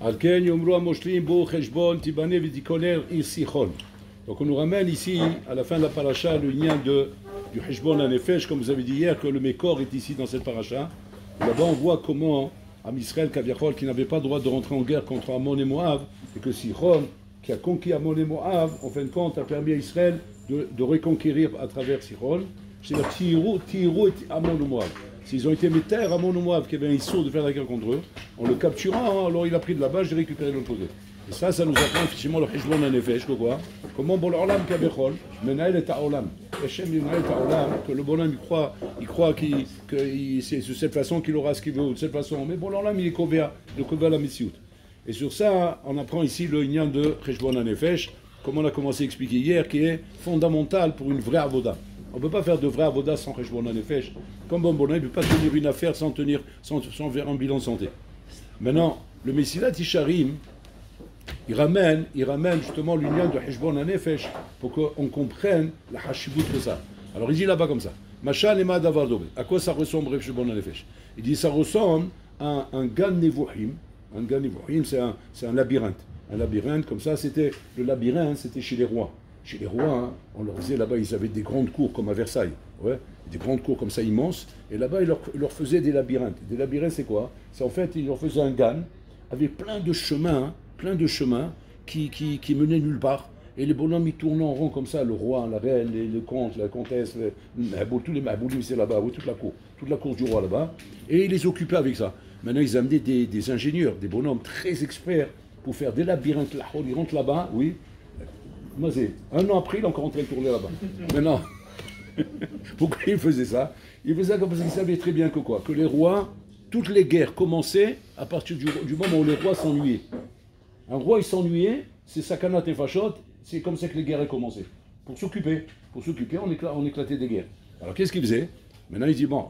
Donc on nous ramène ici, à la fin de la paracha, le lien du Heshbon HaNefesh, comme vous avez dit hier, que le Mékor est ici dans cette paracha. Là-bas on voit comment Am Israël, Kaviachol, qui n'avait pas le droit de rentrer en guerre contre Ammon et Moab, et que Sichon, qui a conquis Ammon et Moab, en fin de compte, a permis à Israël de reconquérir à travers Sichon. C'est-à-dire Tiro et Ammon et Moab. S'ils ont été mis terre à Ammon et Moab, qui avait un issour de faire la guerre contre eux, en le capturant, alors il a pris de là-bas, j'ai récupéré de l'autre côté. Et ça nous apprend effectivement le Heshbon HaNefesh, quoi. Comment bon l'Olam Kaviachol, Menael et Ta'olam. Hachem Menael et Ta'olam, que le bonhomme il croit que c'est de cette façon qu'il aura ce qu'il veut, de cette façon. Mais bon l'Olam il est couvert, la Metsiout. Et sur ça, on apprend ici le lien de Heshbon HaNefesh, comme on a commencé à expliquer hier, qui est fondamental pour une vraie avoda. On ne peut pas faire de vraie avoda sans Heshbon HaNefesh. Comme bon bonhomme, il ne peut pas tenir une affaire sans faire un bilan de santé. Maintenant, le Messilat Isharim, il ramène justement l'union de Heshbon HaNefesh pour qu'on comprenne la hashibut de ça. Alors il dit là-bas comme ça. Mashal ema davar dobe. À quoi ça ressemble Heshbon HaNefesh? Il dit ça ressemble à un gan nevuhim. Un gan nevuhim, c'est un labyrinthe. Un labyrinthe comme ça, le labyrinthe, c'était chez les rois. Chez les rois, hein, on leur faisait là-bas, ils avaient des grandes cours comme à Versailles. Ouais, des grandes cours comme ça immenses. Et là-bas, ils leur faisaient des labyrinthes. Des labyrinthes, c'est quoi? C'est en fait, ils leur faisaient un gan avec plein de chemins qui menaient nulle part. Et les bonhommes, ils tournaient en rond comme ça, le roi, la reine, le comte, la comtesse, tous les mahboulim, c'est là-bas, oui, toute la cour du roi là-bas. Et ils les occupaient avec ça. Maintenant, ils amenaient des ingénieurs, des bonhommes très experts pour faire des labyrinthes là. Ils rentrent là-bas, oui. Moi, c'est un an après, il est encore en train de tourner là-bas. Maintenant, pourquoi il faisait ça? Il faisait ça parce qu'il savait très bien que les rois, toutes les guerres commençaient à partir du moment où les rois s'ennuyaient. Un roi, il s'ennuyait, c'est sakanat et fachot, c'est comme ça que les guerres ont commencé. Pour s'occuper, on éclatait des guerres. Alors qu'est-ce qu'il faisait? Maintenant, il dit, bon,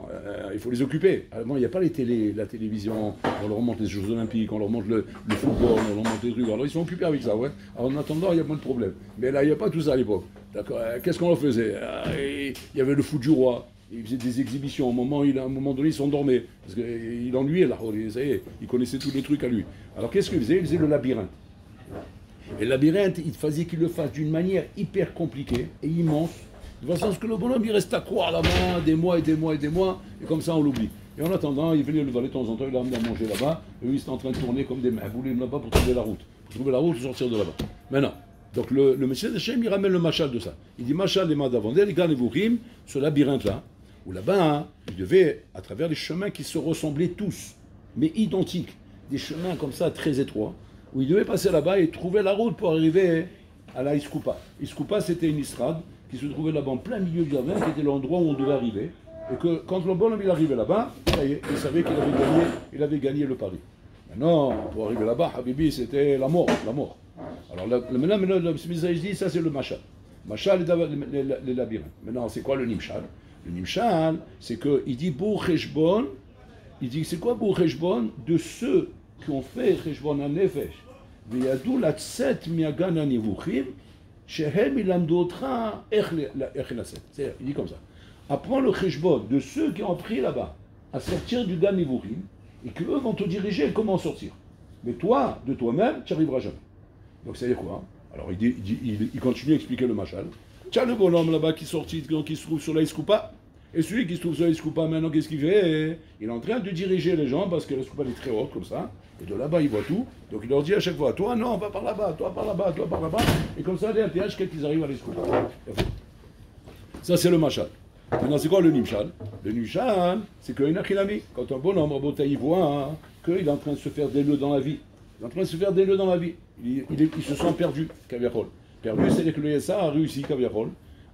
il faut les occuper. Avant, il n'y a pas la télévision, on leur montre les Jeux Olympiques, on leur montre le football, on leur montre les trucs. Alors, ils sont occupés avec ça, ouais. Alors, en attendant, il y a moins de problèmes. Mais là, il n'y a pas tout ça à l'époque. D'accord. Qu'est-ce qu'on leur faisait? Il y avait le foot du roi. Il faisait des exhibitions. À un moment donné, il s'endormait. Parce qu'il ennuyait, là. Ça y est, il connaissait tous les trucs à lui. Alors, qu'est-ce qu'il faisait? Il faisait le labyrinthe. Et le labyrinthe, il fallait qu'il le fasse d'une manière hyper compliquée et immense. De façon à ce que le bonhomme, il reste à croire là-bas des mois, et comme ça, on l'oublie. Et en attendant, il venait le valet de temps en temps, il l'a amené à manger là-bas, et lui, il était en train de tourner comme des mahboulim là-bas pour trouver la route. Pour trouver la route, sortir de là-bas. Maintenant, donc le monsieur Hachem, il ramène le machal de ça. Il dit machal des madavandel, il gagne vous rime, ce labyrinthe-là, où là-bas, hein, il devait, à travers les chemins qui se ressemblaient tous, mais identiques, des chemins comme ça, très étroits, où il devait passer là-bas et trouver la route pour arriver à la Iskoupa. Iskoupa, c'était une estrade qui se trouvait là-bas en plein milieu du jardin, qui était l'endroit où on devait arriver. Et que quand le bonhomme il arrivait là-bas, il savait qu'il avait gagné le pari. Maintenant, pour arriver là-bas, Habibi, c'était la mort. Alors maintenant, le Smithsonian dit, ça c'est le machal. Machal les labyrinthes. Maintenant, c'est quoi le nimshal? Le nimshal, c'est qu'il dit Bour Heshbon, il dit c'est quoi Bour Heshbon? De ceux qui ont fait Heshbon HaNefesh, Veyadou la tset miagan hanivuchim, shehem ilamdotra echelaset. Il dit comme ça. Apprends le Heshbon de ceux qui ont appris là-bas à sortir du Gan Nivuchim et qu'eux vont te diriger comment sortir. Mais toi, de toi-même, tu n'y arriveras jamais. Donc ça veut dire quoi? Alors il continue à expliquer le machal. Tu as le bonhomme là-bas qui sortit, qui se trouve sur la Iskoupa. Et celui qui se trouve sur la Iskoupa maintenant, qu'est-ce qu'il fait? Il est en train de diriger les gens parce que la Iskoupa est très haute comme ça. Et de là-bas, il voit tout. Donc il leur dit à chaque fois, toi non, va par là-bas, toi par là-bas, toi par là-bas. Et comme ça, jusqu'à qu'ils arrivent à l'Iskoupa. Ça c'est le machal. Maintenant, c'est quoi le nimshal? Le nimshal, c'est qu'un achilami, quand un bonhomme, il voit qu'il est en train de se faire des nœuds dans la vie. Il est en train de se faire des nœuds dans la vie. Il se sent perdu, Kaviachol. Perdu, c'est-à-dire que le Yessa a réussi, Kaviachol,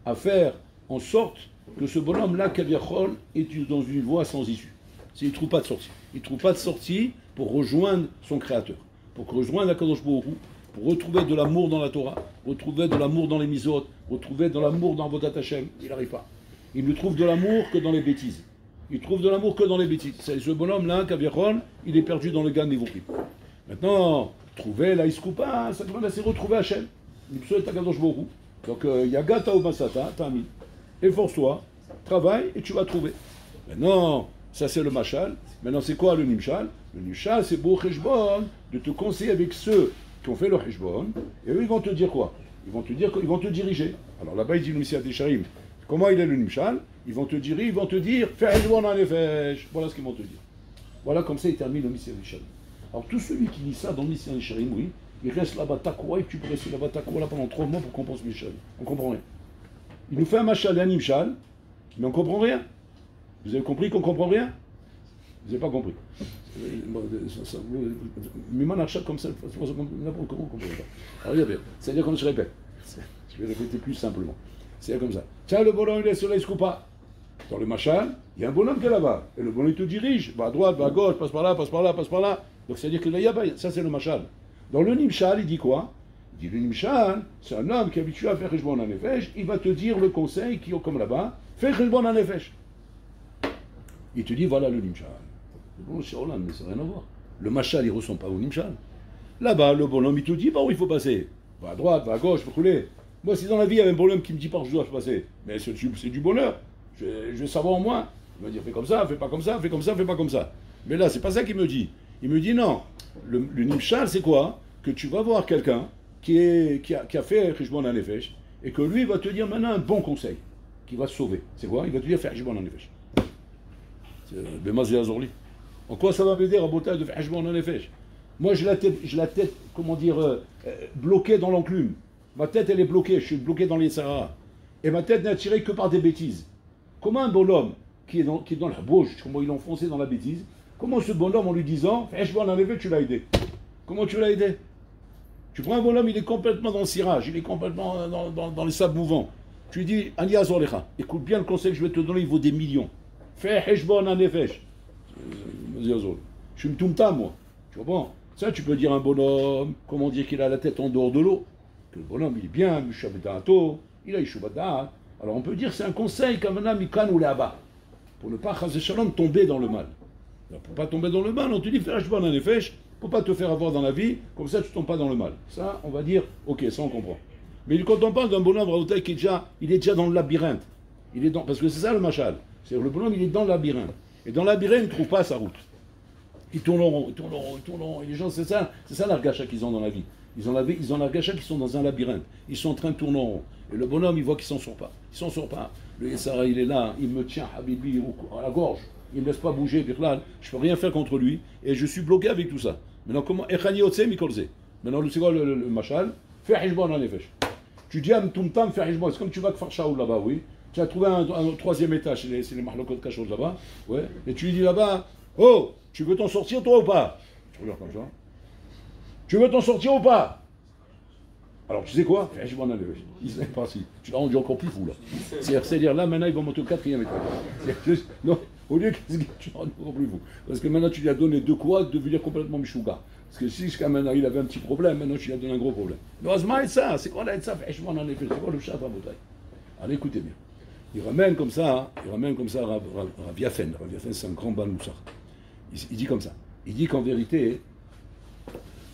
à faire en sorte que ce bonhomme-là, Kaviachol, est dans une voie sans issue. Il ne trouve pas de sortie. Il ne trouve pas de sortie pour rejoindre son Créateur, pour rejoindre Akadosh Baruch Hu, pour retrouver de l'amour dans la Torah, retrouver de l'amour dans les Mizot, retrouver de l'amour dans Vodat Hashem. Il n'arrive pas. Il ne trouve de l'amour que dans les bêtises. Il trouve de l'amour que dans les bêtises. Ce bonhomme-là, Kaviachol, il est perdu dans le Gan Nivuchim. Maintenant, trouver la Iskoupa, ça demande à se retrouver Hachem. Donc, Yagata ou Masata, t'as mis. Efforce-toi, travaille et tu vas trouver. Maintenant, ça c'est le machal. Maintenant, c'est quoi le nimshal? Le Nimshal, c'est beau Cheshbon, de te conseiller avec ceux qui ont fait le Cheshbon, et eux, ils vont te dire quoi? Ils vont te dire qu'ils vont te diriger. Alors là-bas, il dit le Messiah Tesharim. Comment il est le Nimshal? Ils vont te dire, fais Cheshbon en Nefesh. Voilà ce qu'ils vont te dire. Voilà comme ça, il termine le Messiah Tesharim. Alors tout celui qui lit ça dans le Messiah Tesharim, oui, il reste là-bas takwa, et tu peux rester là-bas takwa là pendant 3 mois pour qu'on pense Mishal. On comprend rien. Il nous fait un machal et un Nimshal, mais on comprend rien. Vous avez compris qu'on comprend rien? Vous n'avez pas compris. Miman Arshad comme ça, n'importe comment on comprend pas. Alors regardez, c'est-à-dire comme je répète. Je vais répéter plus simplement. C'est comme ça. Tiens, le bonhomme, il est sur la Iskoupa. Dans le machal, il y a un bonhomme qui est là-bas. Et le bonhomme, il te dirige. Va à droite, va à gauche, passe par là, passe par là, passe par là. Donc c'est-à-dire que là, il y a pas. Ça, c'est le machal. Dans le Nimshal, il dit quoi? Il dit le Nimshal, c'est un homme qui est habitué à faire Cheshbon en Nefesh. Il va te dire le conseil qui est comme là-bas. Fais Cheshbon en Nefesh. Il te dit voilà le Nimshal. Bon, c'est Roland, mais ça n'a rien à voir. Le machal, il ne ressemble pas au Nimshal. Là-bas, le bonhomme, il te dit par où il faut passer. Va à droite, va à gauche, faut rouler. Moi, si dans la vie, il y avait un bonhomme qui me dit par où je dois passer, mais c'est du bonheur. Je vais savoir en moi. Il va dire fais comme ça, fais pas comme ça, fais comme ça, fais pas comme ça. Mais là, c'est pas ça qu'il me dit. Il me dit non. Le Nimshal, c'est quoi? Que tu vas voir quelqu'un qui a fait Cheshbon en Nefesh et que lui va te dire maintenant un bon conseil qui va te sauver. C'est quoi? Il va te dire fais Cheshbon en Nefesh. C'est Bemaz et Azorli. En quoi ça va m'aider à botter de faire Cheshbon en Nefesh? Moi, j'ai la tête, comment dire, bloquée dans l'enclume. Ma tête, elle est bloquée, je suis bloqué dans les Sahara. Et ma tête n'est attirée que par des bêtises. Comment un bonhomme qui est dans la bouche, comment il est enfoncé dans la bêtise, comment ce bonhomme, en lui disant, fais Cheshbon en Nefesh, tu l'as aidé? Comment tu l'as aidé? Tu prends un bonhomme, il est complètement dans le cirage, il est complètement dans les sables mouvants. Tu lui dis, Ani Azorecha, écoute bien le conseil que je vais te donner, il vaut des millions. Fais Cheshbon en Nefesh. Je suis mtoumtam, moi. Tu comprends? Ça, tu peux dire un bonhomme, comment dire qu'il a la tête en dehors de l'eau, que le bonhomme, il est bien, il a Yishubadat. Alors on peut dire c'est un conseil comme un amikan ou là-bas, pour ne pas, tomber dans le mal. Alors, pour ne pas tomber dans le mal, on te dit fais Cheshbon en Nefesh, pour ne pas te faire avoir dans la vie, comme ça tu ne tombes pas dans le mal. Ça, on va dire, ok, ça on comprend. Mais quand on parle d'un bonhomme, qui il est déjà dans le labyrinthe. Parce que c'est ça le machal. C'est-à-dire le bonhomme, il est dans le labyrinthe. Et dans le labyrinthe, il ne trouve pas sa route. Il tourne en rond, il tourne en rond, il tourne en rond. Et les gens, c'est ça l'argacha qu'ils ont dans la vie. Ils ont l'argacha qui sont dans un labyrinthe. Ils sont en train de tourner en rond. Et le bonhomme, il voit qu'il ne s'en sort pas. Il s'en sort pas. Le Yessara, il est là, il me tient, Habibi, à la gorge. Il ne me laisse pas bouger, Birlal. Je ne peux rien faire contre lui. Et je suis bloqué avec tout ça. Maintenant, comment Maintenant, c'est quoi le machal? Fais Cheshbon en Nefesh. Tu dis à Mtoumtam, fais Cheshbon. C'est comme tu vas faire Shaoul là-bas, oui. Tu as trouvé un 3e étage, c'est les Mahlokot Kachot là-bas. Ouais. Et tu lui dis là-bas, oh, tu veux t'en sortir toi ou pas? Tu regardes comme ça. Tu veux t'en sortir ou pas? Alors tu sais quoi? Je m'en allais. Il s'est parti. Tu l'as rendu encore plus fou là. C'est-à-dire là, maintenant, il va monter au 4e étage. Non, au lieu que tu l'as rendu encore plus fou. Parce que maintenant, tu lui as donné de quoi devenir complètement Mishouga. Parce que si jusqu'à maintenant, il avait un petit problème, maintenant, tu lui as donné un gros problème. Non, ça, c'est quoi là, ça? Je m'en allais. C'est quoi le chat à bouteille? Allez, écoutez bien. Il ramène comme ça Rav Yafen. Rav Yafen, c'est un grand Baal Moussar. Il dit comme ça. Il dit qu'en vérité,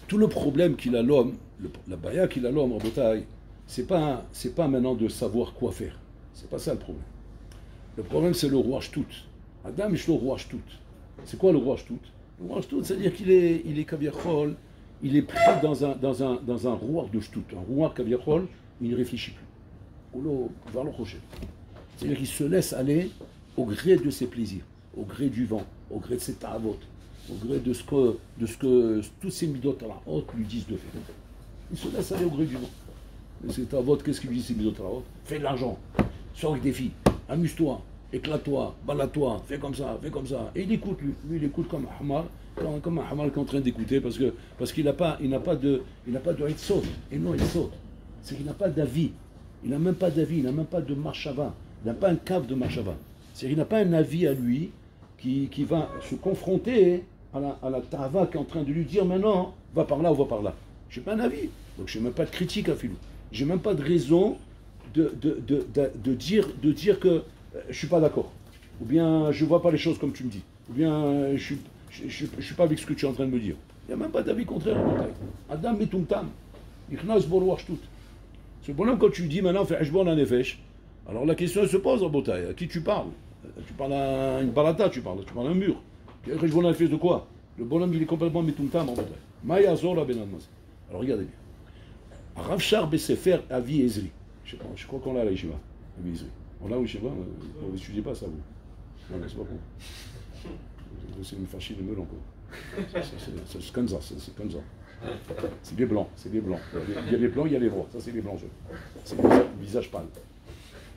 tout le problème qu'il a l'homme, la baya qu'il a l'homme en bataille, c'est pas maintenant de savoir quoi faire. C'est pas ça le problème. Le problème, c'est le roi Shtout. Adam est le roi Shtout. C'est quoi le roi Shtout? Le roi Shtout, c'est-à-dire qu'il est kaviachol, il est pris dans un roi de Shtout. Un roi kaviachol, il ne réfléchit plus. C'est-à-dire qu'il se laisse aller au gré de ses plaisirs, au gré du vent, au gré de ses ta'avot, au gré de ce que tous ces midot à la haute lui disent de faire. Il se laisse aller au gré du vent. Et ses ta'avot, qu'est-ce qu'il lui dit ces midot à la haute? Fais de l'argent, sors avec des filles, amuse-toi, éclate-toi, balade-toi, fais comme ça, fais comme ça. Et il écoute, lui il écoute comme un hamar, comme un hamar qui est en train d'écouter, parce qu'il n'a pas de hitzot. Et non, hitzot. C'est qu'il n'a pas d'avis. Il n'a même pas d'avis, il n'a même pas de marchava, il n'a pas un cave de marchava. C'est-à-dire qu'il n'a pas un avis à lui qui va se confronter à la tava qui est en train de lui dire maintenant, va par là ou va par là. Je n'ai pas un avis, donc je n'ai même pas de critique à Philou. Je n'ai même pas de raison de dire que je ne suis pas d'accord. Ou bien je ne vois pas les choses comme tu me dis. Ou bien je ne suis pas avec ce que tu es en train de me dire. Il n'y a même pas d'avis contraire. Adam metumtam. Ichnas borwach tout. Ce bonhomme, quand tu lui dis maintenant, fais Cheshbon en Nefesh, alors la question elle se pose en bataille. À qui tu parles? Tu parles à une balata, tu parles à un mur. Cheshbon en Nefesh de quoi? Le bonhomme, il est complètement métumtam en vrai. Maya Zora Ben Admaz. Alors regardez bien. Rav Shar Besefer Avi Ezri. Je crois qu'on l'a à la Yeshiva. Avi Ezri. On l'a au Yeshiva, on n'étudie pas ça, vous. Non, c'est pas pour vous. C'est une fâchée de melon, quoi. C'est comme ça, c'est comme ça. C'est des blancs, c'est des blancs. Il y a les blancs, il y a les noirs. Ça, c'est les blancs. C'est le visage pâle.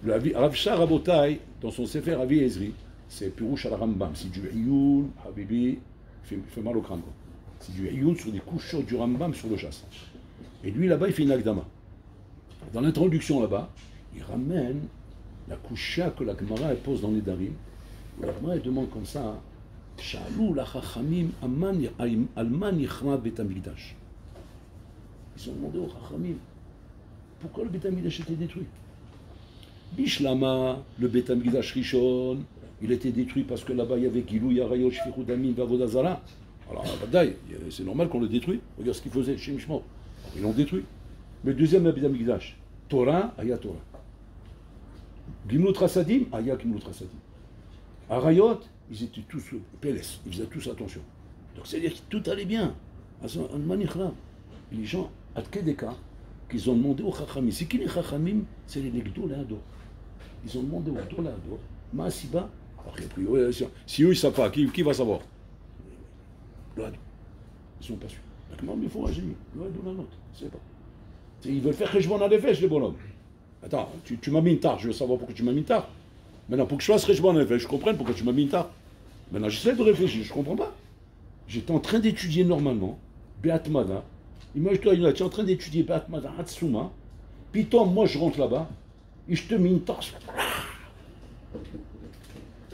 Le Rav Shar Rabotai, dans son Sefer Avi Ezri, c'est Pirouche à la Rambam. C'est du Iyul, Habibi, fait mal au crâne, quoi. C'est du Iyul sur des couches du Rambam sur le chasse. Et lui, là-bas, il fait une Akdama. Dans l'introduction, là-bas, il ramène la coucha que la Gemara pose dans les Darim. La Gemara demande comme ça, Shalou la Chachamim alman yichma bet Hamikdash. Ils ont demandé aux Chachamim, pourquoi le Bet Hamikdash était détruit? Bishlama, le Bet Hamikdash Rishon, il était détruit parce que là-bas il y avait Gilou, Yarayot, Shfichut Damim, Vavodazara. Alors, c'est normal qu'on le détruise. Regarde ce qu'ils faisaient chez Mishmor. Ils l'ont détruit. Mais le deuxième Bet Hamikdash, Torah, Aya Torah. Gimlut Rasadim, Aya Gimlut Rasadim. Arayot, ils étaient tous PLS, ils faisaient tous attention. Donc c'est-à-dire que tout allait bien. Les gens, à Kedeka, qu'ils ont demandé aux Chachamim. C'est qui les Chachamim? C'est les Gdoléador. Ils ont demandé aux Gdoléador, Maasiba. Après, si eux ils ne savent pas, qui va savoir? Ils ne sont pas sûrs. Mais il faut un génie. La note, c'est pas. Ils veulent faire que je m'en allais faire, les bonhommes. Attends, tu m'as mis une tard, je veux savoir pourquoi tu m'as mis une tard. Maintenant, pour que je fasse Rejban Nefesh, je comprends pourquoi tu m'as mis une tard. Maintenant, j'essaie de réfléchir, je ne comprends pas. J'étais en train d'étudier normalement, Beatmada. Imagine-toi, tu es en train d'étudier Beatmada, Hatsuma. Puis toi, moi, je rentre là-bas, et je te mets une tard.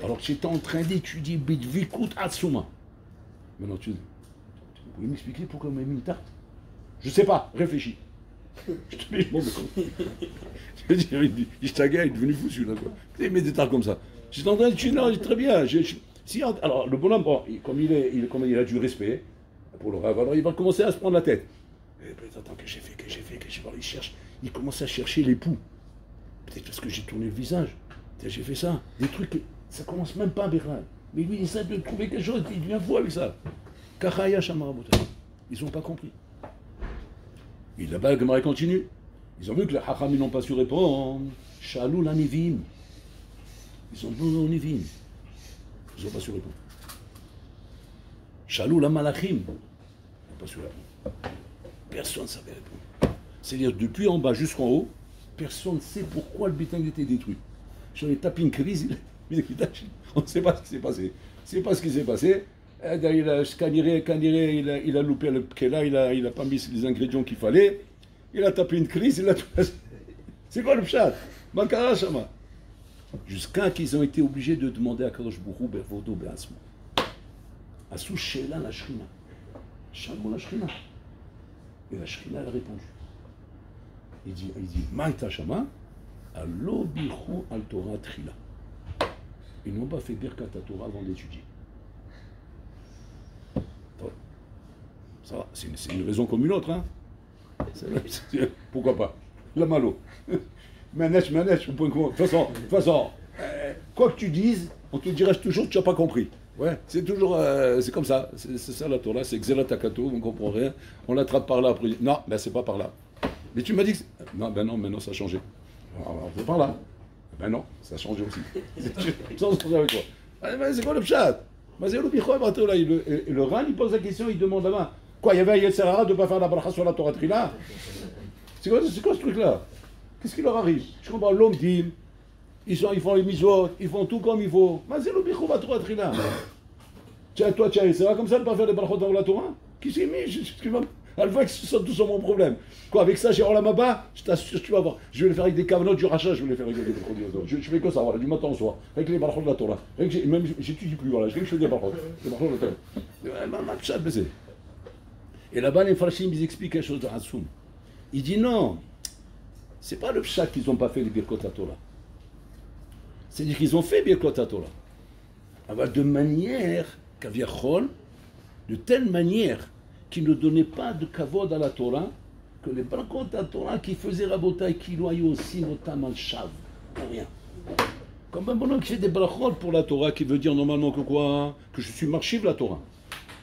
Alors que j'étais en train d'étudier Bidvikut Hatsuma. Maintenant, vous pouvez m'expliquer pourquoi on m'a mis une tarte? Je ne sais pas, réfléchis. Je te mets, je m'en je veux dire, il est devenu fou celui-là, quoi. Il met des tartes comme ça. J'étais en train de non, très bien. Alors, le bonhomme, bon, comme il a du respect pour le rêve, alors il va commencer à se prendre la tête. Et puis, attends, que j'ai fait, il cherche. Il commence à chercher l'époux. Peut-être parce que j'ai tourné le visage. J'ai fait ça. Des trucs, ça commence même pas à Bérard. Mais lui, il essaie de trouver quelque chose, il devient fou avec ça. Kachaya Shamarabota. Ils n'ont pas compris. Et là-bas, la Gemara continue. Ils ont vu que les Hachamim n'ont pas su répondre. Shalou la Nivim. Ils ont demandé aux Nivim. Ils n'ont pas su répondre. Shalou la Malachim. Ils n'ont pas su répondre. Personne ne savait répondre. C'est-à-dire, depuis en bas jusqu'en haut, personne ne sait pourquoi le bétail était détruit. J'en ai tapé une crise, on ne sait pas ce qui s'est passé. C'est pas ce qui s'est passé. Il a loupé le Kela, il n'a pas mis les ingrédients qu'il fallait. Il a tapé une crise, il a tout. C'est quoi le pshat? Mankara Shama. Jusqu'à qu'ils ont été obligés de demander à Kadosh Bourou, Bervodo, Be'asmo. Asou Shela la Shrina. Shalom la Shrina. Et la Shrina, elle a répondu. Il dit, Maïta Shama, Allo Bichou al Torah Trila. Ils n'ont pas fait Birkat Torah avant d'étudier. Ça va, c'est une raison comme une autre, hein. Pourquoi pas? La malo. Manèche, au point commun. De toute façon, quoi que tu dises, on te dira toujours que tu n'as pas compris. Ouais, c'est toujours, c'est comme ça. C'est ça la Torah, c'est Xelatakato, on ne comprend rien. On l'attrape par là après. Non, ben c'est pas par là. Mais tu m'as dit que. Non, ben non, maintenant ça a changé. Alors, c'est par là. Ben non, ça a changé aussi. Sans se avec toi. C'est quoi le pshat? Et le Ran, il pose la question, il demande là-bas. Quoi, il y avait un Yetzirah de ne pas faire la bracha sur la Torah Trila? C'est quoi ce truc-là? Qu'est-ce qui leur arrive? Je comprends, l'homme dit, ils font les mitzvot, ils font tout comme il faut. Mais c'est le bichou la Torah Trila. Tiens, toi, tiens, c'est comme ça de ne pas faire les brachot dans la Torah? Qui s'est mis? Elle voit que ce sont tous mon problème. Quoi, avec ça, j'ai Olamaba, je t'assure, tu vas voir. Je vais le faire avec des cavanotes du rachat, je vais les faire avec des brachot. Je fais que ça, voilà, du matin au soir, avec les brachot de la Torah. Même, j'étudie plus, voilà, je fais des brachot. Les brachot de la Torah. Et là-bas, les Farshim, ils expliquent quelque chose de Hassoum. Il dit non, c'est pas le pshat qu'ils n'ont pas fait les Birkot Torah. C'est-à-dire qu'ils ont fait Birkot Torah. Alors, de manière, Kaviachol, de telle manière qu'ils ne donnaient pas de kavod à la Torah, que les Birkot Torah qui faisaient Rabotai, qui loyaient aussi notamment le Shav, pour rien. Comme un bonhomme qui fait des brachot pour la Torah, qui veut dire normalement que quoi? Que je suis marchiv la Torah.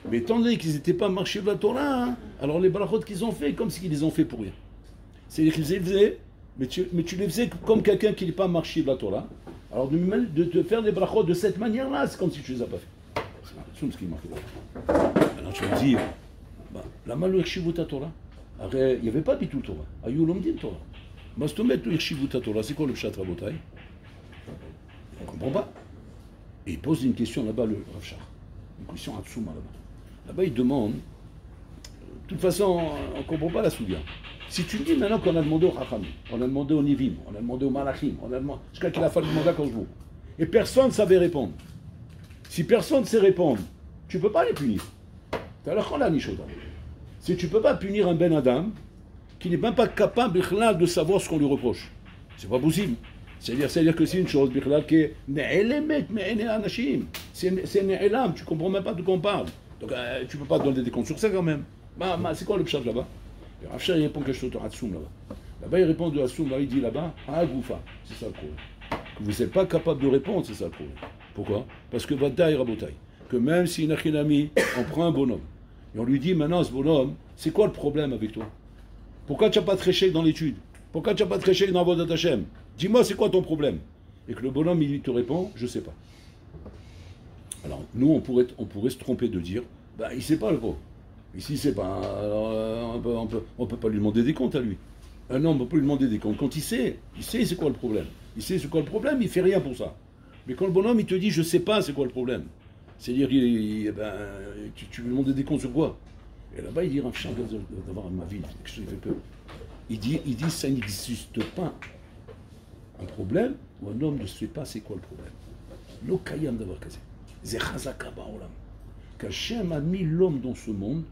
Mais étant donné qu'ils n'étaient pas marchés de la Torah, hein, alors les brachot qu'ils ont fait, comme s'ils les ont fait pour rien. C'est-à-dire qu'ils les faisaient, mais tu les faisais comme quelqu'un qui n'est pas marché de la Torah. Alors de te faire des brachot de cette manière-là, c'est comme si tu ne les as pas fait. C'est ce qui m'a fait. Alors tu vas me dire, la mal le Torah. Il n'y avait pas du tout Torah. Ayou l'omdim Torah. Mastomet le Torah, c'est quoi le pshat rabotai? On ne comprend pas. Et il pose une question là-bas, le Rav Shach. Une question Hatsuma là-bas. Là-bas, il demande, de toute façon, on ne comprend pas la soudia. Si tu dis maintenant qu'on a demandé au Chacham, on a demandé au Nivim, on a demandé au Malachim, on a demandé jusqu'à qu'il a fallu demander à Koshbo, et personne ne savait répondre. Si personne ne sait répondre, tu ne peux pas les punir. Si tu ne peux pas punir un Ben Adam qui n'est même pas capable de savoir ce qu'on lui reproche. C'est pas possible. C'est-à-dire que c'est une chose qui est c'est ne'elam, tu ne comprends même pas de quoi on parle. Donc tu ne peux pas donner des comptes sur ça quand même. C'est quoi le pshat là-bas? Rav Shach répond quelque chose de Hatsum là-bas. Là-bas il répond de Hatsum, là il dit là-bas, Goufa, c'est ça le problème. Que vous n'êtes pas capable de répondre, c'est ça le problème. Pourquoi? Parce que Vadaï Rabotai, que même si Nachinami, on prend un bonhomme, et on lui dit maintenant ce bonhomme, c'est quoi le problème avec toi? Pourquoi tu n'as pas de réchec dans l'étude? Pourquoi tu n'as pas de réchec dans Avodat Hashem? Dis-moi, c'est quoi ton problème? Et que le bonhomme, il te répond, je ne sais pas. Alors, nous, on pourrait se tromper de dire, il ne sait pas le pauvre. Ici, c'est pas. Alors, on peut pas lui demander des comptes à lui. Un homme, on peut lui demander des comptes. Quand il sait c'est quoi le problème. Il sait c'est quoi le problème, il fait rien pour ça. Mais quand le bonhomme, il te dit, je ne sais pas c'est quoi le problème. C'est-à-dire, tu lui demandes des comptes sur quoi? Et là-bas, il dit, Rav Shach d'avoir ma vie, quelque chose qui fait peur. Il dit, ça n'existe pas un problème où un homme ne sait pas c'est quoi le problème. Lo kayam d'avoir casé. C'est chazaka ba'olam. Qu'Hachem a mis l'homme dans ce monde,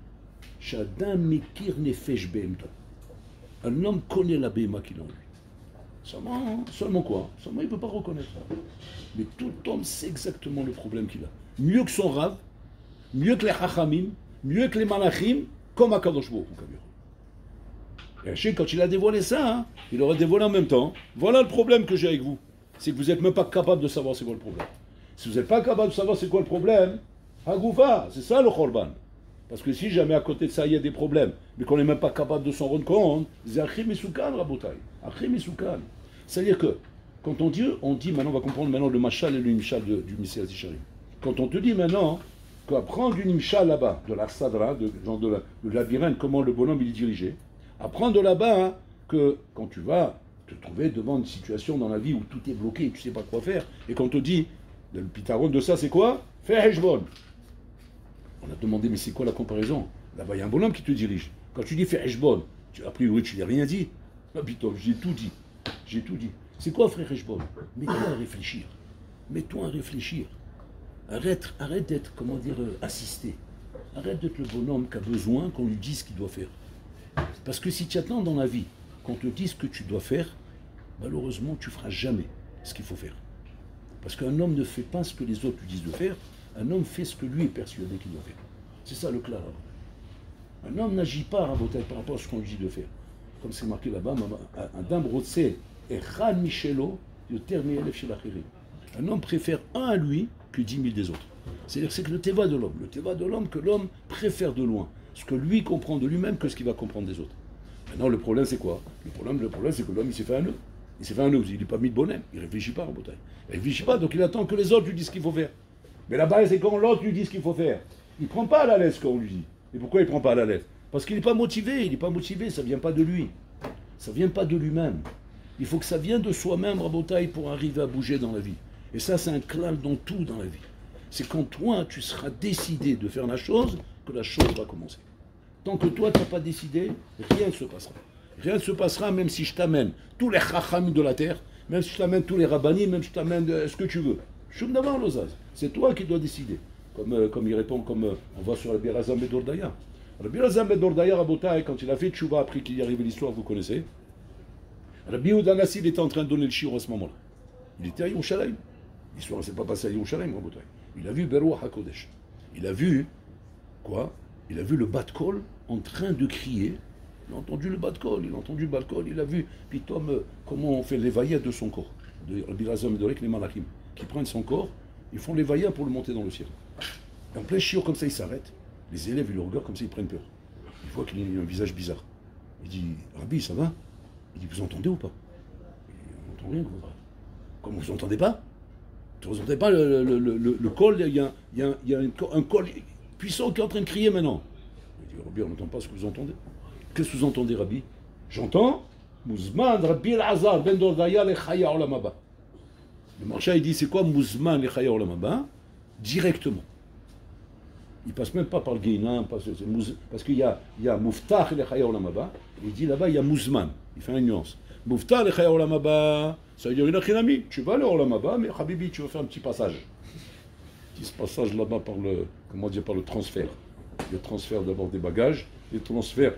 Shadam mekir nefesh behemto. Un homme connaît la béma qu'il a en lui. Seulement quoi? Seulement il ne peut pas reconnaître. Mais tout homme sait exactement le problème qu'il a. Mieux que son Rav, mieux que les Chachamim, mieux que les Malachim, comme Akadosh Baruch Hu. Et Hachem, quand il a dévoilé ça, il aurait dévoilé en même temps. Voilà le problème que j'ai avec vous. C'est que vous n'êtes même pas capable de savoir c'est quoi le problème. Si vous n'êtes pas capable de savoir c'est quoi le problème, Hagoufa, c'est ça le Khorban. Parce que si jamais à côté de ça il y a des problèmes, mais qu'on n'est même pas capable de s'en rendre compte, c'est Achim et Soukan, Rabotai. Achim et Soukan. C'est-à-dire que, quand on dit, maintenant on va comprendre maintenant le Machal et le Nimshal du Messias Isharim. Quand on te dit maintenant qu'apprendre du Nimshal là-bas, de la Sadra, de labyrinthe, comment le bonhomme il est dirigé, apprendre de là-bas que quand tu vas te trouver devant une situation dans la vie où tout est bloqué et tu ne sais pas quoi faire, et qu'on te dit, le pitaron de ça c'est quoi? Fais Heshbon. On a demandé, mais c'est quoi la comparaison? Là-bas, il y a un bonhomme qui te dirige. Quand tu dis fais Heshbon, a priori, tu n'as rien dit. Ah, putain, j'ai tout dit. J'ai tout dit. C'est quoi, frère Heshbon? Mets-toi à réfléchir. Mets-toi à réfléchir. Arrête d'être, assisté. Arrête d'être le bonhomme qui a besoin qu'on lui dise ce qu'il doit faire. Parce que si tu attends dans la vie qu'on te dise ce que tu dois faire, malheureusement, tu ne feras jamais ce qu'il faut faire. Parce qu'un homme ne fait pas ce que les autres lui disent de faire, un homme fait ce que lui est persuadé qu'il doit faire. C'est ça le clair. Un homme n'agit pas par rapport à ce qu'on lui dit de faire. Comme c'est marqué là-bas, un homme préfère un à lui que 10 000 des autres. C'est-à-dire c'est que le teva de l'homme. Le teva de l'homme que l'homme préfère de loin. Ce que lui comprend de lui-même que ce qu'il va comprendre des autres. Maintenant, le problème, c'est quoi? Le problème, c'est que l'homme, il s'est fait un nœud. Il s'est fait un nœud, il n'est pas mis de bonnet. Il ne réfléchit pas en bataille. Il ne réfléchit pas, donc il attend que les autres lui disent ce qu'il faut faire. Mais là-bas, c'est quand l'autre lui dit ce qu'il faut faire. Il ne prend pas à la lettre ce qu'on lui dit. Et pourquoi il ne prend pas à la lettre? Parce qu'il n'est pas motivé. Il n'est pas motivé, ça ne vient pas de lui. Ça ne vient pas de lui-même. Il faut que ça vienne de soi-même, Rabotaï, pour arriver à bouger dans la vie. Et ça, c'est un clal dans tout dans la vie. C'est quand toi, tu seras décidé de faire la chose, que la chose va commencer. Tant que toi, tu n'as pas décidé, rien ne se passera. Rien ne se passera, même si je t'amène tous les chacham de la terre, même si je t'amène tous les rabbanis, même si je t'amène ce que tu veux. Choum d'avoir l'osaz. C'est toi qui dois décider. Comme il répond, on voit sur le Birazam Bedordaya. Le Birazam Bedordaya, Rabotaï, quand il a fait tchouva, après qu'il y arrive l'histoire, vous connaissez. Rabbi Yehuda Nassi, il était en train de donner le shiur à ce moment-là. Il était à Yerushalayim. L'histoire ne s'est pas passée à Yerushalayim, Rabotaï. Il a vu Beruach HaKodesh. Il a vu, quoi? Il a vu le bat kol en train de crier. Il a entendu le bat kol, il a vu, puis comment on fait l'évaïa de son corps. De Rabbi Razam Bedorek, les malachim, qui prennent son corps, ils font l'évaïa pour le monter dans le ciel. En plein shiur comme ça, il s'arrête. Les élèves, ils le regardent comme ça, ils prennent peur. Ils voient qu'il a un visage bizarre. Il dit, Rabbi, ça va? Il dit, vous entendez ou pas? On n'entend rien, quoi. Comme vous entendez pas? Vous entendez pas le col, il y a un col puissant qui est en train de crier maintenant. Il dit, Rabbi, on n'entend pas ce que vous entendez. Qu'est-ce que vous entendez, Rabbi? J'entends Mouzman, Rabbi el-Azhar, Ben Dordaya, le Chaya Olam Haba. Le marchand, il dit, c'est quoi Mouzman, le Chaya Olam Haba? Directement. Il ne passe même pas par le Guénin, parce qu'il y a Mouftah le Chaya Olam Haba. Il dit là-bas, il y a Mouzman. Il fait une nuance. Mouftah le Chaya Olam Haba, ça veut dire une achinami. Tu vas aller au Olam Haba, mais Habibi, tu vas faire un petit passage. Petit passage là-bas par le transfert. Le transfert d'abord des bagages, le transfert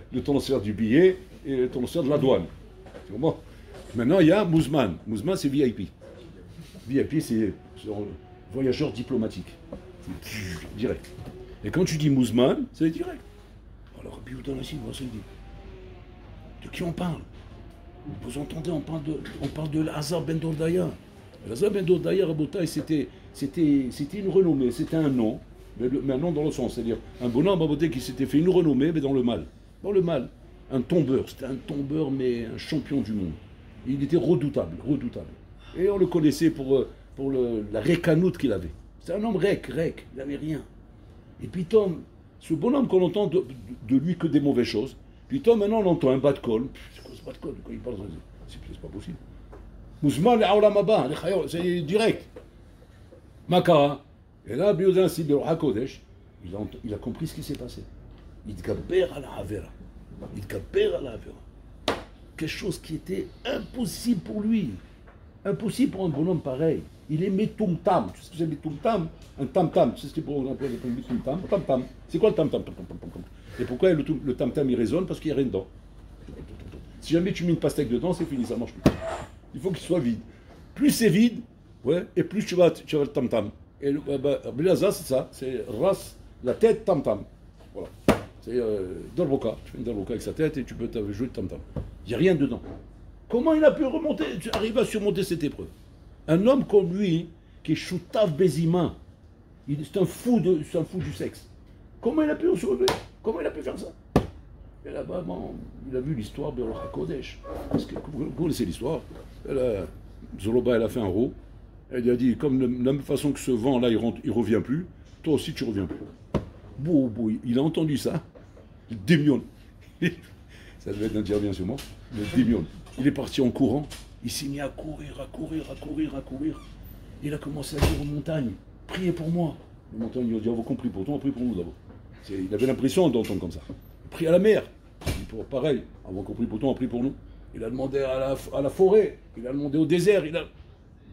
du billet et le transfert de la douane. Tu comprends? Maintenant, il y a Mouzman. Mouzman, c'est VIP. VIP, c'est voyageur diplomatique. C'est direct. Et quand tu dis Mouzman, c'est direct. Alors, Rabbi Yehuda Hanassi, il dit, de qui on parle? Vous entendez, on parle de Lazar Ben Dordaya. Lazar Ben Dordaya, Rabotai, c'était une renommée, c'était un nom, mais un nom dans le sens, c'est-à-dire un bonhomme Rabotai qui s'était fait une renommée, mais dans le mal. Dans le mal. Un tombeur, c'était un tombeur, mais un champion du monde. Il était redoutable, redoutable. Et on le connaissait pour la récanoute qu'il avait. C'était un homme rec, il n'avait rien. Et puis Tom, ce bonhomme qu'on entend de lui que des mauvaises choses, puis Tom, maintenant on entend un bas de col. C'est quoi ce bas de col? De quoi il parle? C'est pas possible. Mouzman le Aolam Haba, c'est direct. Makara. Et là, Biodin Sibir HaKodesh, il a compris ce qui s'est passé. Il gaber à la Havera. Il gaber à la Havera. Quelque chose qui était impossible pour lui. Impossible pour un bonhomme pareil. Il est metumtam. Tu sais ce que c'est metumtam? Un tam-tam. Tu sais ce que c'est pour un metumtam? Tam-tam. C'est quoi le tam-tam? Et pourquoi le tam-tam il résonne? Parce qu'il n'y a rien dedans. Si jamais tu mets une pastèque dedans, c'est fini, ça ne marche plus. Il faut qu'il soit vide. Plus c'est vide, ouais, et plus tu vas le tam-tam. Et le c'est ça, c'est ras, la tête tam-tam. Voilà. C'est Darboka. Tu fais une Darboka avec sa tête et tu peux jouer le tam-tam. Il n'y a rien dedans. Comment il a pu remonter, arriver à surmonter cette épreuve? Un homme comme lui, qui est Choutav Bézima, c'est un fou du sexe. Comment il a pu se relever? Comment il a pu faire ça? Et là-bas, il a vu l'histoire de Ruach HaKodesh. Parce que vous connaissez l'histoire. Zoroba, elle a fait un row. Elle lui a dit, comme de la même façon que ce vent-là, il ne revient plus, toi aussi, tu ne reviens plus. Il a entendu ça. Il démionne. Ça devait être un dire bien sûrement. Il démionne. Il est parti en courant. Il s'est mis à courir. Il a commencé à dire aux montagnes, priez pour moi. Les montagnes lui ont dit, on va compris pour toi, on prie pour nous d'abord. Il avait l'impression d'entendre comme ça. Il prie à la mer. Il dit, pareil, on va compris pour toi, on prie pour nous. Il a demandé à la forêt. Il a demandé au désert.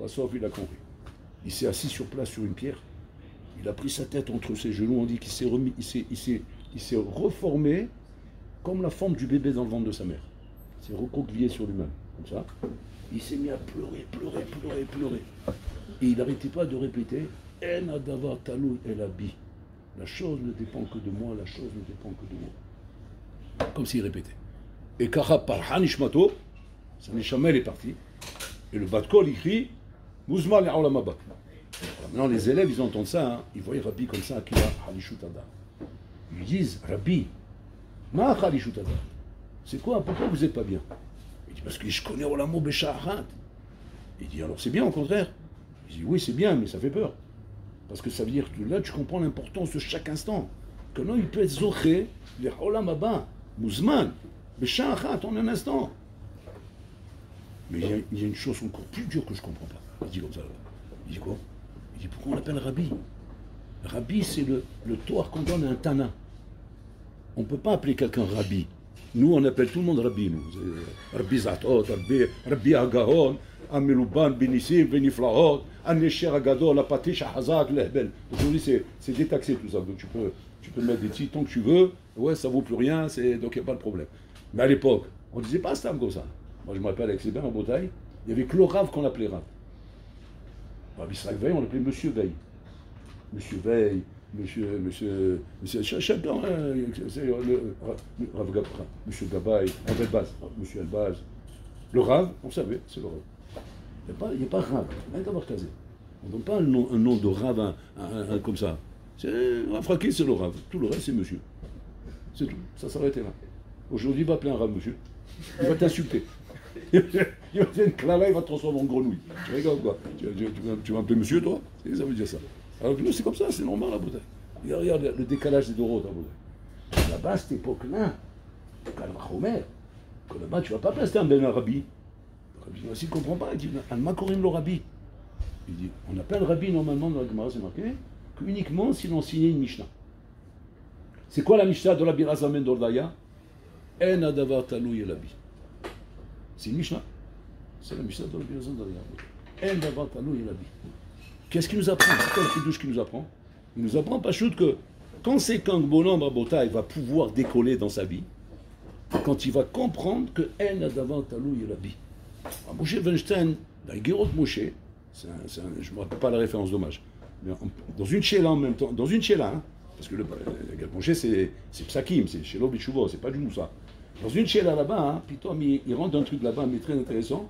Sauf il a compris. Il s'est assis sur place sur une pierre. Il a pris sa tête entre ses genoux. On dit qu'il s'est remis, il s'est reformé comme la forme du bébé dans le ventre de sa mère. Il s'est recroquevillé sur lui-même, comme ça. Il s'est mis à pleurer. Et il n'arrêtait pas de répéter En adavar talou el abi. La chose ne dépend que de moi, la chose ne dépend que de moi. Comme s'il répétait. Et Kacha par Hanishmato, sa Neshama est parti. Et le Bat-Kol, il crie Mouzma le Aolam Haba. Maintenant, les élèves, ils entendent ça, hein. Ils voient Rabbi comme ça, qui a Halishutada. Ils lui disent Rabbi, Ma Halishutada. C'est quoi? Pourquoi vous n'êtes pas bien? Il dit parce que je connais Olamo Bécharat. Il dit alors c'est bien au contraire. Il dit oui, c'est bien, mais ça fait peur. Parce que ça veut dire que là, tu comprends l'importance de chaque instant. Que non, il peut être Zoché, les Olam Haba, Mouzman, Bécharat en un instant. Mais il y a une chose encore plus dure que je ne comprends pas. Il dit comme ça. Il dit quoi? Il dit pourquoi on l'appelle Rabbi? Rabbi, c'est le toar qu'on donne à un Tana. On ne peut pas appeler quelqu'un Rabbi. Nous, on appelle tout le monde Rabbi. Nous. Rabbi Zatot, Rabbi Agaon, Amilouban, Benissim, Beniflaot, Anesher Agadol, Apatish, Hazak, Lehbel. Aujourd'hui, c'est détaxé tout ça. Donc tu peux mettre des titres tant que tu veux. Ouais, ça ne vaut plus rien, donc il n'y a pas de problème. Mais à l'époque, on ne disait pas Stam comme ça. Moi, je me rappelle avec ses bains en Bretagne, il y avait que le Rav qu'on appelait Rav. Rabbi Israël Veil, on l'appelait Monsieur Veil. Monsieur Veil, Monsieur chacun, Monsieur Gabay, Elbaz, Monsieur Elbaz. Le Rav, on savait, c'est le Rav. Il n'y a pas Rav, rien qu'à voir casé. On ne donne pas un nom de Rav comme ça. Rafraki, c'est le Rav. Tout le reste, c'est monsieur. C'est tout. Ça s'arrêtait là. Aujourd'hui, il va appeler un Rav, monsieur. Il va t'insulter. Il va faire une clava, il va te transformer en grenouille. Tu rigoles quoi? Tu vas appeler monsieur, toi? Et ça veut dire ça. Alors que nous, c'est comme ça, c'est normal, la bouteille. Regarde le décalage des Doroth, la bouteille. Là-bas, à cette époque-là, Kalvachomer, que là-bas, tu ne vas pas placer un Ben Arabi. Le Rabbi, il ne comprend pas. Il dit, Al-Makorim le Rabbi. Il dit, on appelle Rabbi normalement dans la Gemara, c'est marqué, qu'uniquement s'il enseignait une Mishnah. C'est quoi la Mishnah de Rabbi Razamen d'Ordaya? En adavar talou yelabi. C'est une Mishnah. C'est la Mishnah de Rabbi Razamen d'Ordaya. En adavar talou yelabi. Qu'est-ce qu'il nous apprend? C'est quoi le Kiddush qu'il nous apprend? Il nous apprend pas chose que quand c'est qu'un bonhomme à Bota, il va pouvoir décoller dans sa vie, quand il va comprendre que En adavar talou yelabi. Moshe Weinstein, dans les Gerot Moshe, je ne me rappelle pas la référence, dommage. Mais dans une Sheila en même temps, dans une Sheila, hein, parce que le Gerot Moshe c'est Psakim, c'est Shelo Bichouvo, c'est pas du Moussa. Dans une Sheila là-bas, hein, plutôt, il rentre un truc là-bas, mais très intéressant.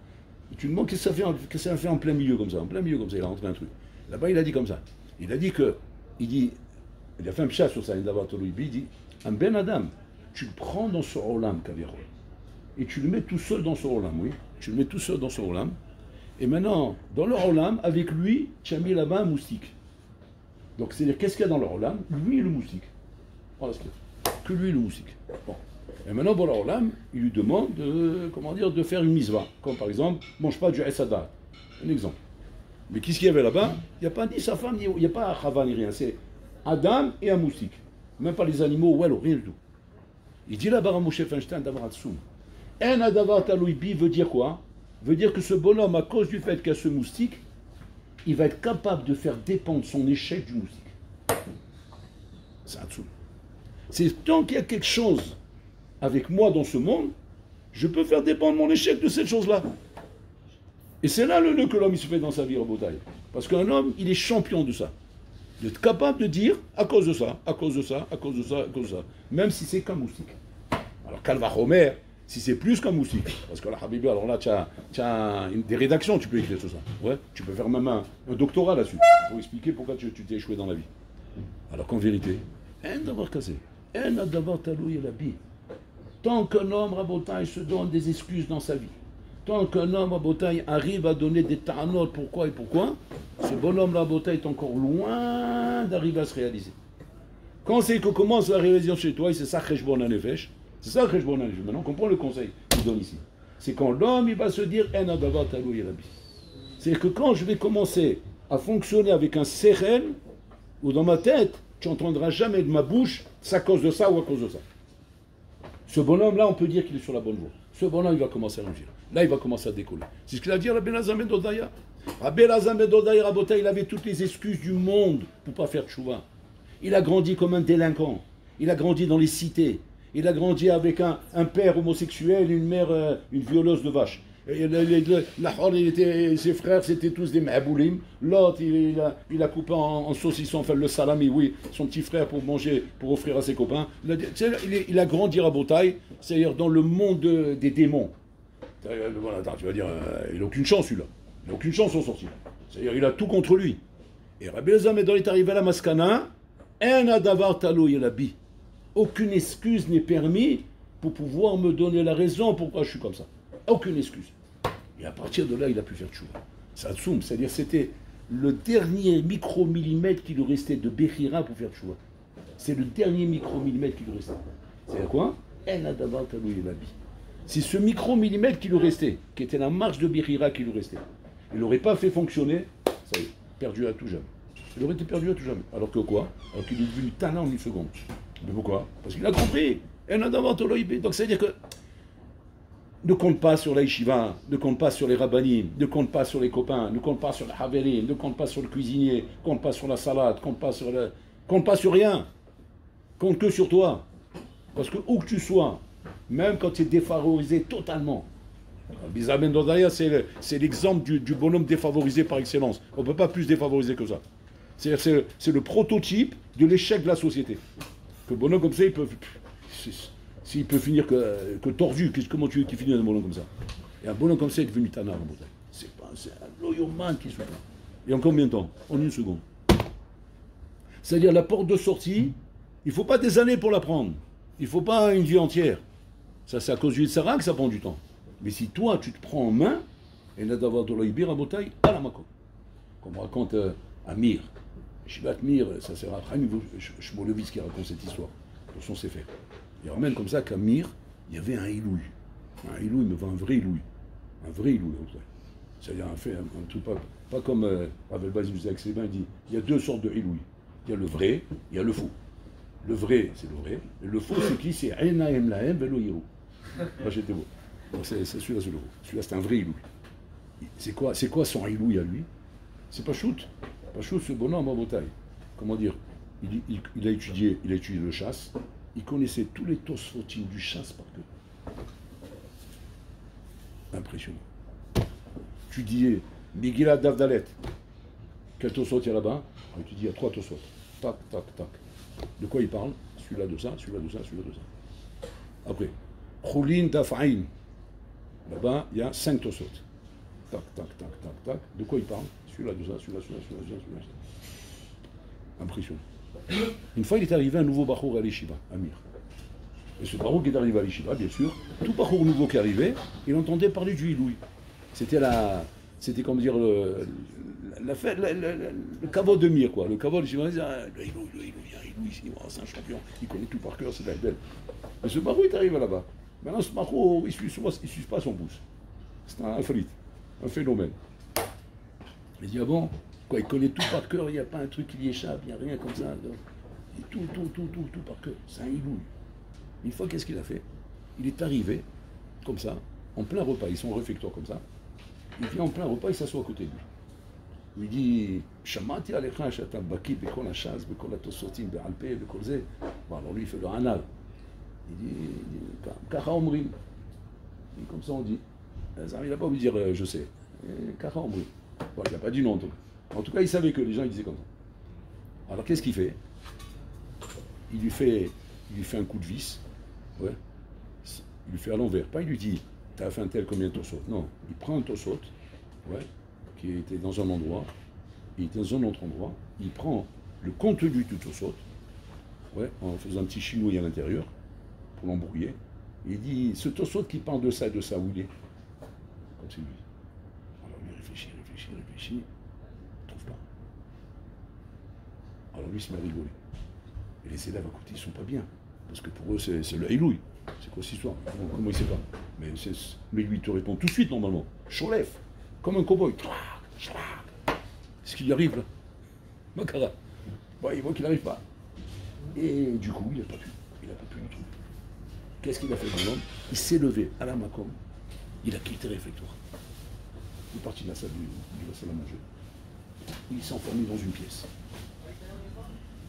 Et tu te demandes qu'est-ce que ça fait en plein milieu comme ça. En plein milieu comme ça, il a rentré un truc. Là-bas, il a dit comme ça. Il a dit que, il a fait un pchat sur ça, il dit, un Ben Adam, tu le prends dans ce Olam, Kavirol, et tu le mets tout seul dans ce Olam, oui. Tu le mets tout seul dans ce Olam. Et maintenant, dans le Olam, avec lui, tu as mis là-bas un moustique. Donc, c'est-à-dire, qu'est-ce qu'il y a dans le Olam? Lui et le moustique. Voilà ce qu'il y a. Que lui et le moustique. Bon. Et maintenant, dans le Olam, il lui demande de faire une misva. Comme par exemple, mange pas du Esada. Un exemple. Mais qu'est-ce qu'il y avait là-bas? Il n'y a pas ni sa femme, il n'y a pas Chava ni rien. C'est Adam et un moustique. Même pas les animaux, ouais, rien du tout. Il dit là-bas à Moshe Feinstein d'avoir Hatsoum. En adavar taloui bi veut dire quoi? Veut dire que ce bonhomme, à cause du fait qu'il y a ce moustique, il va être capable de faire dépendre son échec du moustique. C'est un tsoum. C'est tant qu'il y a quelque chose avec moi dans ce monde, je peux faire dépendre mon échec de cette chose-là. Et c'est là le nœud que l'homme il se fait dans sa vie en bataille. Parce qu'un homme, il est champion de ça. D'être capable de dire, à cause de ça, à cause de ça, à cause de ça, à cause de ça. Même si c'est qu'un moustique. Alors, Kalvachomer, si c'est plus qu'un moustique, parce que la Habibi, alors là, tu as des rédactions, tu peux écrire sur ça. Ouais, tu peux faire même un doctorat là-dessus, pour expliquer pourquoi tu t'es échoué dans la vie. Alors qu'en vérité, en d'avoir cassé, en d'avoir taloué la vie. Tant qu'un homme rabotaille se donne des excuses dans sa vie, tant qu'un homme rabotaille arrive à donner des taranotes, pourquoi et pourquoi, ce bonhomme rabotaille est encore loin d'arriver à se réaliser. Quand c'est que commence la réalisation chez toi, c'est ça Cheshbon Hanefesh. C'est ça que je vois. Maintenant, on comprend le conseil qu'il donne ici. C'est quand l'homme, il va se dire, c'est que quand je vais commencer à fonctionner avec un seren, ou dans ma tête, tu n'entendras jamais de ma bouche, c'est à cause de ça ou à cause de ça. Ce bonhomme-là, on peut dire qu'il est sur la bonne voie. Ce bonhomme, il va commencer à rougir. Là, il va commencer à décoller. C'est ce qu'il a dit à Rabbi Elazar ben Dodaya. Rabbi Elazar ben Dodaya, Rabota, il avait toutes les excuses du monde pour ne pas faire tchouva. Il a grandi comme un délinquant. Il a grandi dans les cités. Il a grandi avec un père homosexuel, une mère, une violeuse de vache. Ses frères, c'était tous des ma'boulim. L'autre, il a coupé en saucisson, enfin le salami, oui, son petit frère pour manger, pour offrir à ses copains. Il a grandi à Botaï, c'est-à-dire dans le monde des démons. Voilà, attends, tu vas dire, il n'a aucune chance, celui-là. Il n'a aucune chance en sortir. C'est-à-dire, il a tout contre lui. Et Rabbi Elazar ben Dodaya est arrivé à la Maskana, en adavar talou yelabi. Aucune excuse n'est permise pour pouvoir me donner la raison pourquoi je suis comme ça. Aucune excuse. Et à partir de là, il a pu faire tchouva. Ça tsoum, c'est-à-dire c'était le dernier micromillimètre qui lui restait de Bechira pour faire tchouva. C'est le dernier micromillimètre qui lui restait. C'est quoi? C'est ce micromillimètre qui lui restait, qui était la marche de Bechira qui lui restait. Il n'aurait pas fait fonctionner, ça y est, perdu à tout jamais. Il aurait été perdu à tout jamais. Alors que quoi? Alors qu'il est devenu tana en une seconde. Mais pourquoi? Parce qu'il a compris. Donc c'est-à-dire que ne compte pas sur la yeshiva, ne compte pas sur les rabbanim, ne compte pas sur les copains, ne compte pas sur le haverim, ne compte pas sur le cuisinier, compte pas sur la salade, compte pas sur rien. Compte que sur toi. Parce que où que tu sois, même quand tu es défavorisé totalement, Bizarre Ben Dodaya, c'est l'exemple du bonhomme défavorisé par excellence. On ne peut pas plus défavoriser que ça. C'est le prototype de l'échec de la société. Que bonhomme comme ça, s'il peut finir que tordu, comment tu veux qu'il finisse un bonhomme comme ça? Et un bonhomme comme ça est devenu Tana en Bretagne. C'est un loyal man qui se fait. Et en combien de temps? En une seconde. C'est-à-dire la porte de sortie, il ne faut pas des années pour la prendre. Il ne faut pas une vie entière. Ça, c'est à cause du Yitzhara que ça prend du temps. Mais si toi, tu te prends en main, et là d'avoir de l'Aïbir à Botaï, à la Makom. Comme raconte Amir. Shivat Mir, ça c'est Chaim Shmolevitz qui raconte cette histoire, dans son Sefer. Il ramène comme ça qu'à Mir, il y avait un Ilouï. Un Ilouï, mais un vrai Ilouï. Un vrai Ilouï. C'est-à-dire un truc pas comme Ravel Baz nous dit, il dit il y a deux sortes de Ilouï. Il y a le vrai, il y a le faux. Le vrai, c'est le vrai. Et le faux, c'est qui? C'est Einahem Lahem Velo Yirou. Là, j'étais beau. C'est celui-là, c'est le faux. Celui-là, c'est un vrai Ilouï. C'est quoi son Ilouï à lui? C'est pas shoot. Pas shoot, ce bonhomme en bataille. Comment dire? Il a étudié le chasse. Il connaissait tous les tosfotines du chasse par cœur. Impressionnant. Tu dis Megillah Davdalet. Quel tosfot il y a là-bas? Tu dis il y a 3 tosfot. Tac, tac, tac. De quoi il parle? Celui-là de ça, celui-là de ça, celui-là de ça. Après, Choulin Daf'ain. Là-bas, il y a 5 tosfot. Tac, tac, tac, tac, tac. De quoi il parle? Celui-là de ça, celui-là, celui-là, celui-là, celui-là. Impressionnant. Une fois, il est arrivé un nouveau Bachour à l'Eshiva, Amir. Et ce Bachour qui est arrivé à l'Eshiva, bien sûr, tout Bachour nouveau qui arrivait, il entendait parler du Ilouï. C'était comme dire le kavod de Mir, quoi. Le kavod, je disais, le Ilouï, c'est un champion, il connaît tout par cœur, c'est la belle. Mais ce Bachour est arrivé là-bas. Maintenant, ce Bachour, il ne suit pas son pouce. C'est un alphalite, un phénomène. Il dit, ah bon, quoi, il connaît tout par cœur, il n'y a pas un truc qui lui échappe, il n'y a rien comme ça. Et tout par cœur. C'est un Ilouï. Une fois, qu'est-ce qu'il a fait? Il est arrivé, comme ça, en plein repas, ils sont au réfectoire comme ça. Il vient en plein repas, il s'assoit à côté de lui. Il dit, Shamati alecha shata baki bekol hashaz, bekol hatosotim, be'alpe, bekol ze. Bon, alors lui, il fait le hanal. Il dit, Kacha omrim. Et comme ça, on dit. Il n'a pas voulu dire, je sais. Kacha omrim. Bon, il n'a pas dit non, en tout cas. En tout cas, il savait que les gens, ils disaient comme ça. Alors, qu'est-ce qu'il fait? Il lui fait un coup de vis. Ouais. Il lui fait à l'envers. Pas il lui dit, t'as fait un tel combien de tosot. Non, il prend un tosot, ouais, qui était dans un endroit, il était dans un autre endroit, il prend le contenu du tosot, ouais, en faisant un petit chinouille à l'intérieur, pour l'embrouiller, et il dit, ce tosot qui parle de ça, où il est? Comme c'est lui. Alors lui réfléchit, il ne trouve pas. Alors lui il se met à rigoler. Et les élèves à côté, ils ne sont pas bien. Parce que pour eux, c'est le Heilouï. C'est quoi cette histoire? Comment il sait pas? Mais lui, il te répond tout de suite, normalement. Cholef, comme un cow-boy. C'est ce qui lui arrive, là. Makara. Bon, il voit qu'il n'arrive pas. Et du coup, il n'a pas pu. Il n'a pas pu du tout. Qu'est-ce qu'il a fait, mon homme? Il s'est levé à la Makom. Il a quitté le réfectoire. Il est parti de la salle à manger. Il s'est enfermé dans une pièce.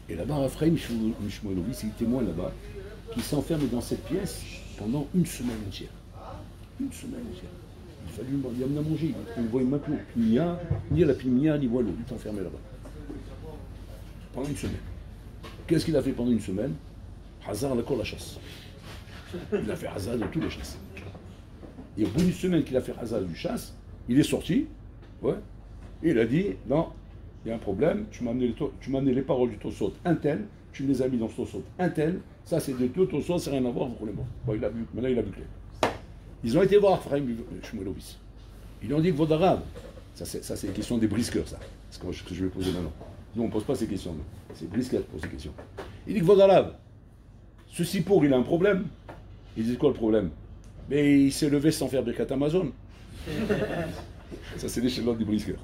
Et là-bas, Raphaël Shmolevitz, il est témoin là-bas, qui s'enferme dans cette pièce pendant une semaine entière. Une semaine entière. Il a manger, il ne voyait même plus ni la pimia, ni l'eau. Il est enfermé là-bas. Pendant une semaine. Qu'est-ce qu'il a fait pendant une semaine? Hazard la chasse. Il a fait Hazard de toutes les chasses. Et au bout d'une semaine qu'il a fait Hazard du chasse, il est sorti, ouais, et il a dit, non, il y a un problème, tu m'as amené les paroles du Tosot un tel, tu me les as mis dans ce Tosot un tel, ça c'est des deux Tosot, ça n'a rien à voir, vous prenez bon. Bon, maintenant il a bouclé. Ils ont été voir Raphaël Shmolevitz. Ils lui ont dit que votre arabe, ça c'est une question des brisqueurs, ça, c'est ce que je vais poser maintenant. Nous on ne pose pas ces questions, c'est brisqueurs qui posent ces questions. Il dit que votre arabe, ceci pour, il a un problème. Il dit quoi le problème? Mais il s'est levé sans faire Birkat Amazon. Ça c'est l'échelon du brisqueur.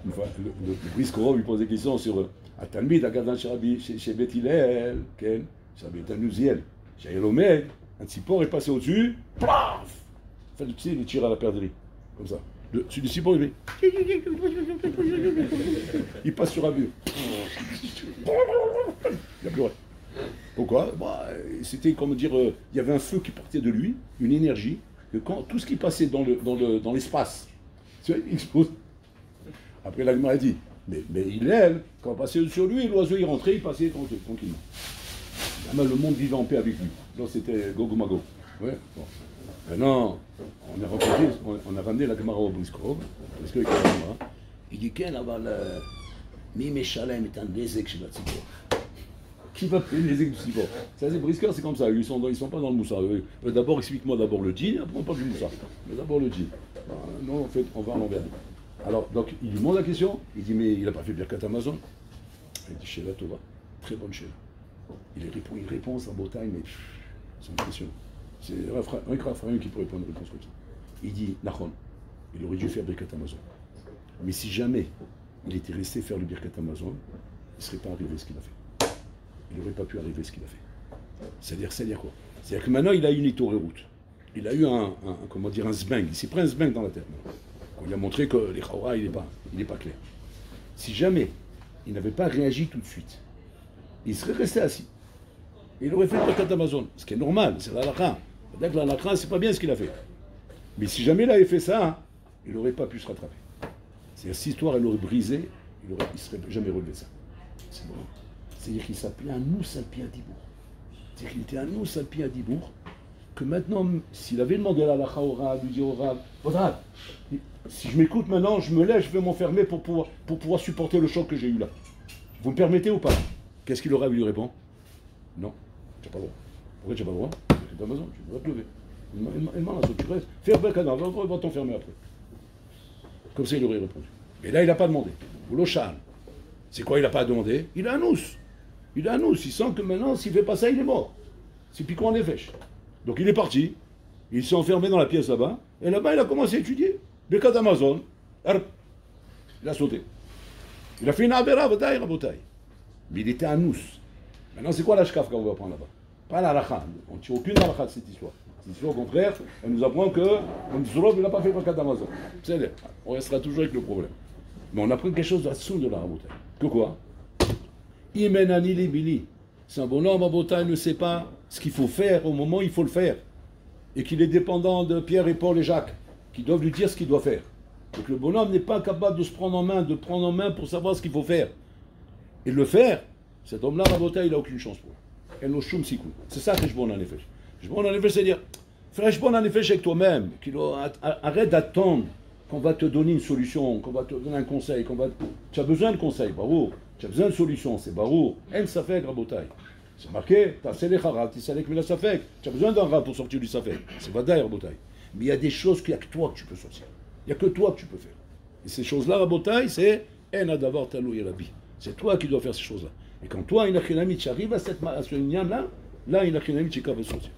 Une fois, le brisqueur lui pose des questions sur Atalmid, Agadan chez Beth Hillel, Ken, chez Beth Anuziel, chez Elomed, un cipor est passé au-dessus, paf! Fait tu sais, il tire à la perdrix, comme ça. Sur le cipor, il fait. Il passe sur un mur. Il a pleuré. Pourquoi? Bah, c'était comme dire, il y avait un feu qui partait de lui, une énergie, que quand tout ce qui passait dans l'espace, tu vois, il explose. Après, la a dit, mais Hillel, quand on passait sur lui, l'oiseau il rentrait, il passait tranquillement. Le monde vivait en paix avec lui. Là, c'était Gogomago. Ouais, bon. Maintenant, on a ramené la Gemara au Briskrov, parce que il dit, quel Mais Meshalem est un dések chez la tzipor. Qui va payer les dések du tzipor? Ça, c'est brisqueurs, c'est comme ça. Ils sont pas dans le moussa. D'abord, explique-moi d'abord le djinn, après on parle du moussa. Mais d'abord le djinn. Non, en fait, on va à l'envers. Alors, donc, il lui demande la question. Il dit, mais il n'a pas fait Birkat Amazon. Il dit, Sheila Tova. Très bonne Sheila. Il répond sa bataille, mais c'est impressionnant. C'est un Raphaël qui peut répondre une réponse comme ça. Il dit, Nachon, il aurait dû faire Birkat Amazon. Mais si jamais il était resté faire le Birkat Amazon, il ne serait pas arrivé ce qu'il a fait. Il n'aurait pas pu arriver ce qu'il a fait. C'est-à-dire quoi? C'est-à-dire que maintenant, il a une route. Il a eu un zbang. Il s'est pris un zbang dans la tête. On lui a montré que les Khawra, il n'est pas clair. Si jamais il n'avait pas réagi tout de suite, il serait resté assis. Il aurait fait le Birkat Amazon. Ce qui est normal, c'est la halakha. C'est-à-dire que la halakha, c'est pas bien ce qu'il a fait. Mais si jamais il avait fait ça, il n'aurait pas pu se rattraper. C'est-à-dire, si l'histoire, elle aurait brisé, il ne serait jamais relevé ça. C'est bon. C'est-à-dire qu'il s'appelait un nous Salpi Adibour. C'est-à-dire qu'il était un nous Salpi Adibour, que maintenant, s'il avait demandé à la halakha au Rav, lui dire au Rav, si je m'écoute maintenant, je me lève, je vais m'enfermer pour pouvoir supporter le choc que j'ai eu là. Vous me permettez ou pas? Qu'est-ce qu'il aurait lui répond? Non, tu n'as pas le droit. Pourquoi tu n'as pas le droit? C'est Amazon, tu dois te lever. Tu restes. Fais un Birkat, va t'enfermer après. Comme ça, il aurait répondu. Mais là, il n'a pas demandé. Ou l'Ochal. C'est quoi, il n'a pas demandé? Il a un nous. Il a un nous. Il sent que maintenant, s'il ne fait pas ça, il est mort. C'est piquant en effet. Donc il est parti. Il s'est enfermé dans la pièce là-bas. Et là-bas, il a commencé à étudier. Birkat Amazon. Il a sauté. Il a fait une abéra, bataille. Mais il était un nous. Maintenant, c'est quoi la shkaf qu'on va prendre là-bas? Pas la halakha. On ne tire aucune halakha de cette histoire. Cette histoire, au contraire, elle nous apprend que Mzurov, il n'a pas fait Birkat Amazon. C'est-à-dire, on restera toujours avec le problème. Mais on apprend quelque chose de la source de la rabotaille. Que quoi? Imenani li bili. C'est un bonhomme, rabotaille ne sait pas ce qu'il faut faire au moment où il faut le faire. Et qu'il est dépendant de Pierre et Paul et Jacques, qui doivent lui dire ce qu'il doit faire. Donc le bonhomme n'est pas capable de se prendre en main, pour savoir ce qu'il faut faire. Et le faire, cet homme-là, rabotaille, il n'a aucune chance pour. C'est ça que je bonne en effet. Je bonne en effet, c'est-à-dire, fais bon en effet avec toi-même. Arrête d'attendre qu'on va te donner une solution, qu'on va te donner un conseil. Tu as besoin de conseils, barou. Tu as besoin de solution, c'est barou. En safek, rabotaille. C'est marqué, tu as selek harat, tu salek mila safek. Tu as besoin d'un rat pour sortir du safek. C'est vadaï, rabotaille. Mais il y a des choses qu'il n'y a que toi que tu peux sortir. Il n'y a que toi que tu peux faire. Et ces choses-là, rabotaille, c'est en adavar talou yerabi. C'est toi qui dois faire ces choses-là. Et quand toi, Inachinami, tu arrives à ce lien-là, là, Inachinami, tu es capable de sortir.